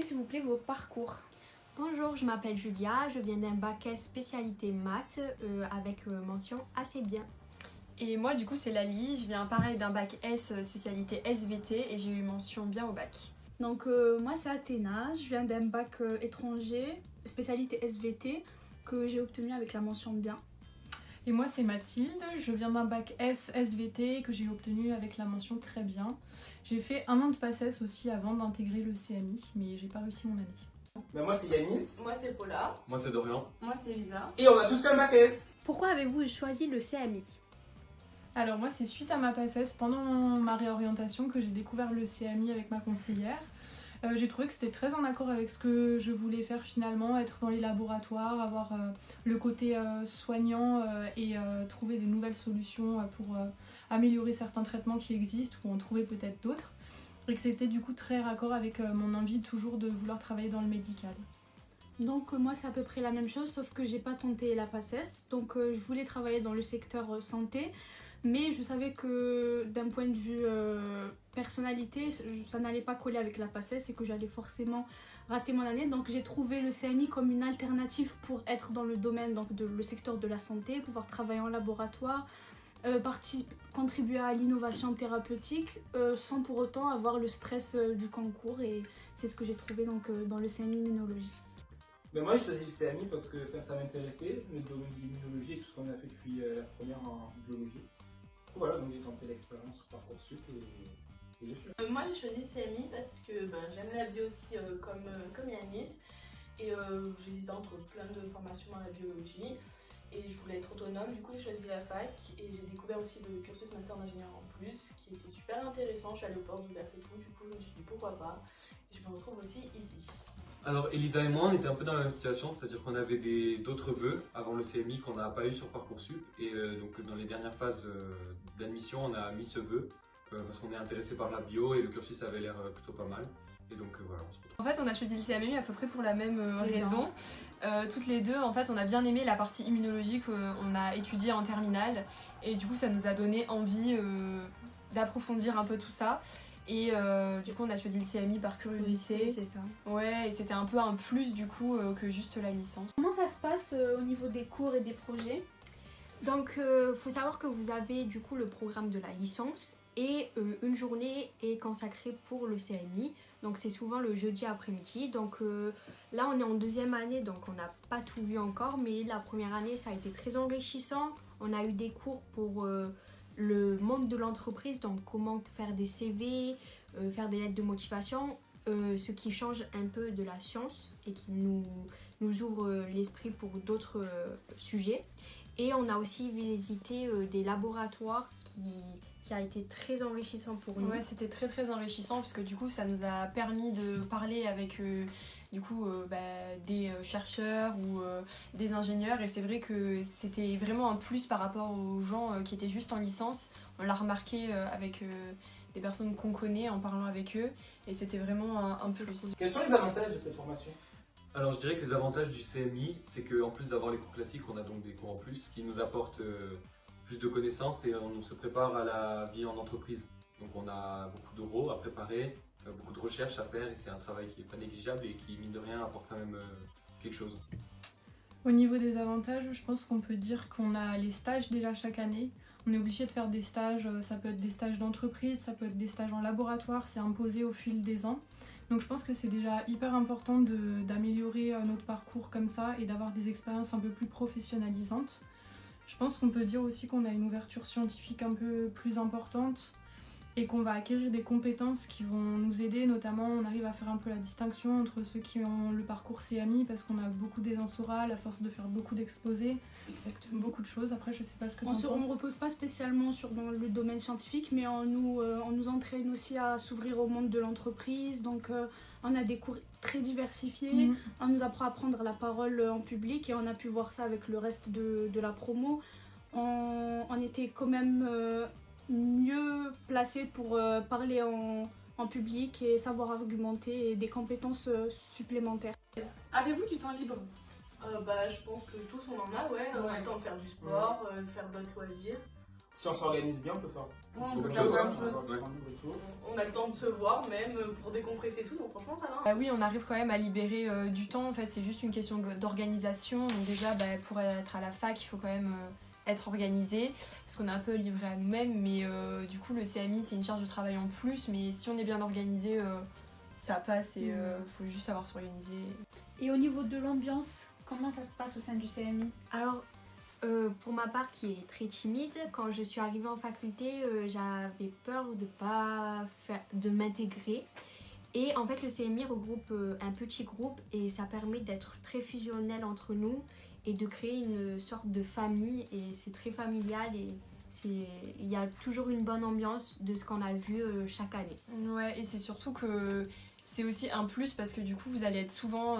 présenter s'il vous plaît vos parcours. Bonjour, je m'appelle Julia, je viens d'un bac S spécialité maths avec mention assez bien. Et moi du coup c'est Lali, je viens pareil d'un bac S spécialité SVT et j'ai eu mention bien au bac. Donc moi c'est Athéna, je viens d'un bac étranger, spécialité SVT, que j'ai obtenu avec la mention bien. Et moi c'est Mathilde, je viens d'un bac S SVT que j'ai obtenu avec la mention très bien. J'ai fait un an de PACES aussi avant d'intégrer le CMI, mais j'ai pas réussi mon année. Ben moi c'est Yanis. Moi c'est Paula. Moi c'est Dorian. Moi c'est Elisa. Et on a tous fait le bac S. Pourquoi avez-vous choisi le CMI? Alors moi c'est suite à ma PACES pendant ma réorientation que j'ai découvert le CMI avec ma conseillère. J'ai trouvé que c'était très en accord avec ce que je voulais faire finalement, être dans les laboratoires, avoir le côté soignant et trouver des nouvelles solutions pour améliorer certains traitements qui existent ou en trouver peut-être d'autres. Et que c'était du coup très raccord avec mon envie toujours de vouloir travailler dans le médical. Donc moi c'est à peu près la même chose sauf que j'ai pas tenté la PACES. Donc je voulais travailler dans le secteur santé. Mais je savais que d'un point de vue personnalité, ça n'allait pas coller avec la PACES et que j'allais forcément rater mon année. Donc j'ai trouvé le CMI comme une alternative pour être dans le domaine, donc le secteur de la santé, pouvoir travailler en laboratoire, contribuer à l'innovation thérapeutique sans pour autant avoir le stress du concours. Et c'est ce que j'ai trouvé donc, dans le CMI immunologie. Ben moi j'ai choisi le CMI parce que ça m'intéressait, le domaine de l'immunologie et tout ce qu'on a fait depuis la première en biologie. Voilà, donc j'ai tenté l'expérience Parcoursup et j'ai fait. Moi j'ai choisi CMI parce que j'aime la bio aussi comme Yanis. Et j'hésitais entre plein de formations dans la biologie. Et je voulais être autonome, du coup j'ai choisi la fac. Et j'ai découvert aussi le cursus master d'ingénieur en plus, qui était super intéressant. Je suis allée au port ouverte et tout, du coup je me suis dit pourquoi pas. Et je me retrouve aussi ici. Alors Elisa et moi on était un peu dans la même situation, c'est-à-dire qu'on avait d'autres vœux avant le CMI qu'on n'a pas eu sur Parcoursup et donc dans les dernières phases d'admission on a mis ce vœu parce qu'on est intéressé par la bio et le cursus avait l'air plutôt pas mal et donc voilà on se retrouve. En fait on a choisi le CMI à peu près pour la même raison. Toutes les deux en fait on a bien aimé la partie immunologie qu'on a étudiée en terminale et du coup ça nous a donné envie d'approfondir un peu tout ça. Et du coup on a choisi le CMI par curiosité. C'est ça. Ouais, et c'était un peu un plus du coup que juste la licence. Comment ça se passe au niveau des cours et des projets? Donc faut savoir que vous avez du coup le programme de la licence et une journée est consacrée pour le CMI. Donc c'est souvent le jeudi après-midi. Donc là on est en deuxième année donc on n'a pas tout vu encore, mais la première année ça a été très enrichissant. On a eu des cours pour le monde de l'entreprise, donc comment faire des CV, faire des lettres de motivation, ce qui change un peu de la science et qui nous ouvre l'esprit pour d'autres sujets. Et on a aussi visité des laboratoires qui a été très enrichissant pour nous. Ouais, c'était très enrichissant parce que du coup ça nous a permis de parler avec des chercheurs ou des ingénieurs et c'est vrai que c'était vraiment un plus par rapport aux gens qui étaient juste en licence. On l'a remarqué avec des personnes qu'on connaît en parlant avec eux et c'était vraiment un plus. Quels sont les avantages de cette formation? Alors je dirais que les avantages du CMI c'est qu'en plus d'avoir les cours classiques on a donc des cours en plus qui nous apportent plus de connaissances et on se prépare à la vie en entreprise. Donc on a beaucoup d'oraux à préparer, beaucoup de recherches à faire et c'est un travail qui n'est pas négligeable et qui mine de rien apporte quand même quelque chose. Au niveau des avantages, je pense qu'on peut dire qu'on a les stages déjà chaque année. On est obligé de faire des stages, ça peut être des stages d'entreprise, ça peut être des stages en laboratoire, c'est imposé au fil des ans. Donc je pense que c'est déjà hyper important d'améliorer notre parcours comme ça et d'avoir des expériences un peu plus professionnalisantes. Je pense qu'on peut dire aussi qu'on a une ouverture scientifique un peu plus importante et qu'on va acquérir des compétences qui vont nous aider, notamment on arrive à faire un peu la distinction entre ceux qui ont le parcours CMI parce qu'on a beaucoup d'aisance orale à force de faire beaucoup d'exposés, beaucoup de choses. Après je sais pas ce que tu en penses. On ne repose pas spécialement dans le domaine scientifique mais on nous entraîne aussi à s'ouvrir au monde de l'entreprise. Donc on a des cours très diversifiés, on nous apprend à prendre la parole en public et on a pu voir ça avec le reste de la promo. On était quand même mieux placé pour parler en public et savoir argumenter et des compétences supplémentaires. Avez-vous du temps libre? Je pense que tous on en a, ouais. On a le temps de faire du sport, faire d'autres loisirs. Si on s'organise bien, on peut faire On Beaucoup peut de faire choses, plein hein. de choses. on va prendre le retour. On a le temps de se voir même pour décompresser et tout, donc franchement ça va. Bah oui, on arrive quand même à libérer du temps. En fait, c'est juste une question d'organisation. Donc déjà, pour être à la fac, il faut quand même être organisé parce qu'on est un peu livré à nous-mêmes. Mais du coup, le CMI, c'est une charge de travail en plus. Mais si on est bien organisé, ça passe et faut juste savoir s'organiser. Et au niveau de l'ambiance, comment ça se passe au sein du CMI? Alors, pour ma part qui est très timide, quand je suis arrivée en faculté, j'avais peur de m'intégrer. Et en fait, le CMI regroupe un petit groupe et ça permet d'être très fusionnel entre nous et de créer une sorte de famille. Et c'est très familial et il y a toujours une bonne ambiance de ce qu'on a vu chaque année. Ouais, et c'est surtout que c'est aussi un plus parce que du coup vous allez être souvent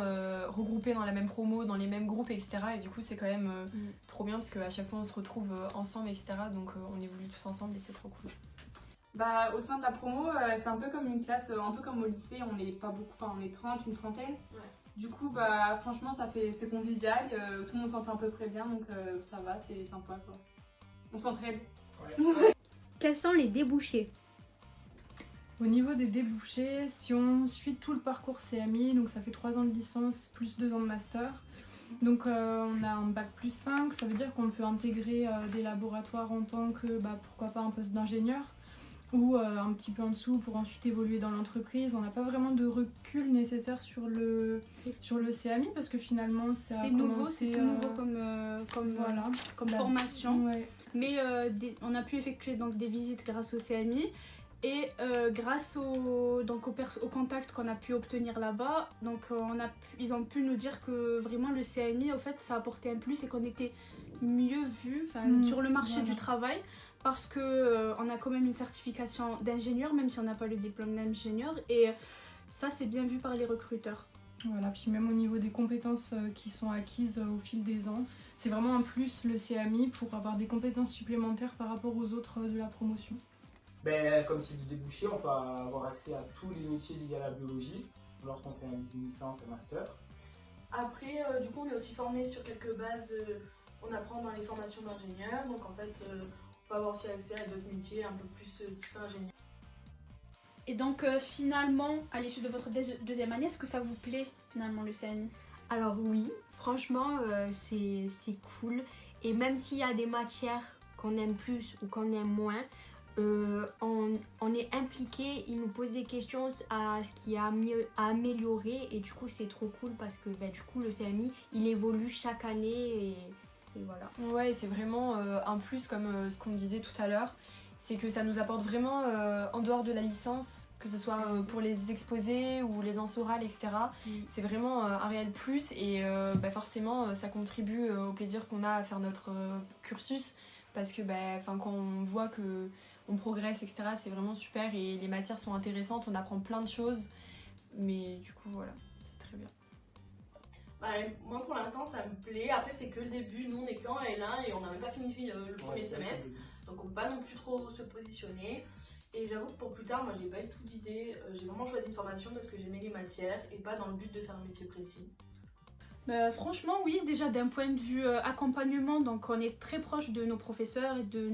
regroupés dans la même promo, dans les mêmes groupes, etc. Et du coup c'est quand même trop bien parce qu'à chaque fois on se retrouve ensemble, etc. Donc on évolue tous ensemble et c'est trop cool. Bah, au sein de la promo, c'est un peu comme une classe, un peu comme au lycée, on n'est pas beaucoup, enfin on est 30, une trentaine. Ouais. Du coup, bah franchement, c'est convivial, tout le monde s'entend à peu près bien, donc ça va, c'est sympa quoi. On s'entraide. Quels sont les débouchés? Au niveau des débouchés, si on suit tout le parcours CMI, donc ça fait 3 ans de licence plus 2 ans de master. Donc on a un bac plus 5, ça veut dire qu'on peut intégrer des laboratoires en tant que, pourquoi pas un poste d'ingénieur ou un petit peu en dessous pour ensuite évoluer dans l'entreprise. On n'a pas vraiment de recul nécessaire sur le CMI parce que finalement ça a C'est nouveau, commencé, c'est tout nouveau comme La- formation. Ouais. Mais on a pu effectuer donc des visites grâce au CMI et grâce au contact qu'on a pu obtenir là-bas, donc ils ont pu nous dire que vraiment le CMI au fait ça a apporté un plus et qu'on était mieux vu sur le marché du travail parce que on a quand même une certification d'ingénieur même si on n'a pas le diplôme d'ingénieur et ça c'est bien vu par les recruteurs. Voilà, puis même au niveau des compétences qui sont acquises au fil des ans, c'est vraiment un plus le CMI pour avoir des compétences supplémentaires par rapport aux autres de la promotion. Comme type de débouché, on peut avoir accès à tous les métiers liés à la biologie lorsqu'on fait une licence et master. Après, du coup, on est aussi formé sur quelques bases. On apprend dans les formations d'ingénieurs. Donc, en fait, on peut avoir aussi accès à d'autres métiers un peu plus type ingénieur. Et donc finalement, à l'issue de votre deuxième année, est-ce que ça vous plaît finalement le CMI? Alors oui, franchement c'est cool. Et même s'il y a des matières qu'on aime plus ou qu'on aime moins, on est impliqué, ils nous posent des questions à ce qu'il y a à améliorer et du coup c'est trop cool parce que du coup le CMI il évolue chaque année et voilà. Ouais, c'est vraiment un plus comme ce qu'on disait tout à l'heure. C'est que ça nous apporte vraiment en dehors de la licence, que ce soit pour les exposés ou les ans orales, etc. C'est vraiment un réel plus et forcément ça contribue au plaisir qu'on a à faire notre cursus parce que quand on voit que on progresse, etc. c'est vraiment super et les matières sont intéressantes, on apprend plein de choses mais du coup voilà, c'est très bien. Moi pour l'instant ça me plaît, après c'est que le début, nous on est qu'en L1 et on n'a même pas fini le premier semestre. Donc on peut pas non plus trop se positionner. Et j'avoue que pour plus tard, moi j'ai pas eu tout d'idée. J'ai vraiment choisi une formation parce que j'aimais les matières et pas dans le but de faire un métier précis. Franchement oui, déjà d'un point de vue accompagnement, donc on est très proche de nos professeurs et de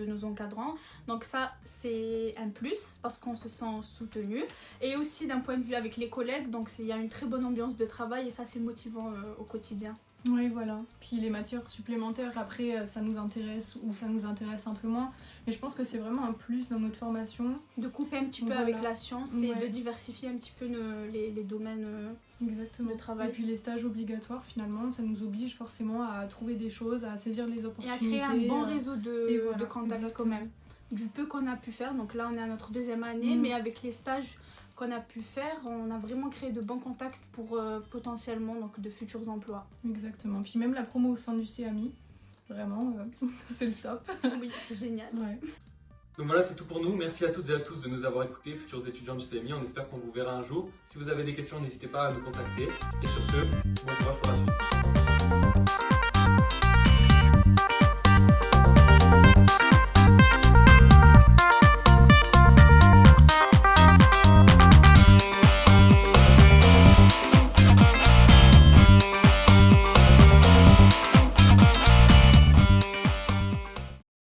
nos encadrants. Donc ça c'est un plus parce qu'on se sent soutenu. Et aussi d'un point de vue avec les collègues, donc il y a une très bonne ambiance de travail et ça c'est motivant au quotidien. Oui, voilà. Puis les matières supplémentaires, après, ça nous intéresse ou ça nous intéresse un peu moins. Mais je pense que c'est vraiment un plus dans notre formation. De couper un petit peu avec la science et de diversifier un petit peu les domaines de travail. Et puis les stages obligatoires, finalement, ça nous oblige forcément à trouver des choses, à saisir les Et opportunités. à créer un bon réseau de contacts quand même. Du peu qu'on a pu faire, donc là on est à notre deuxième année, mais avec les stages qu'on a pu faire, on a vraiment créé de bons contacts pour potentiellement donc, de futurs emplois. Exactement. Puis même la promo au sein du CMI, vraiment, c'est le top. Oui, c'est génial. Ouais. Donc voilà, c'est tout pour nous. Merci à toutes et à tous de nous avoir écoutés, futurs étudiants du CMI. On espère qu'on vous verra un jour. Si vous avez des questions, n'hésitez pas à nous contacter. Et sur ce, bon courage pour la suite.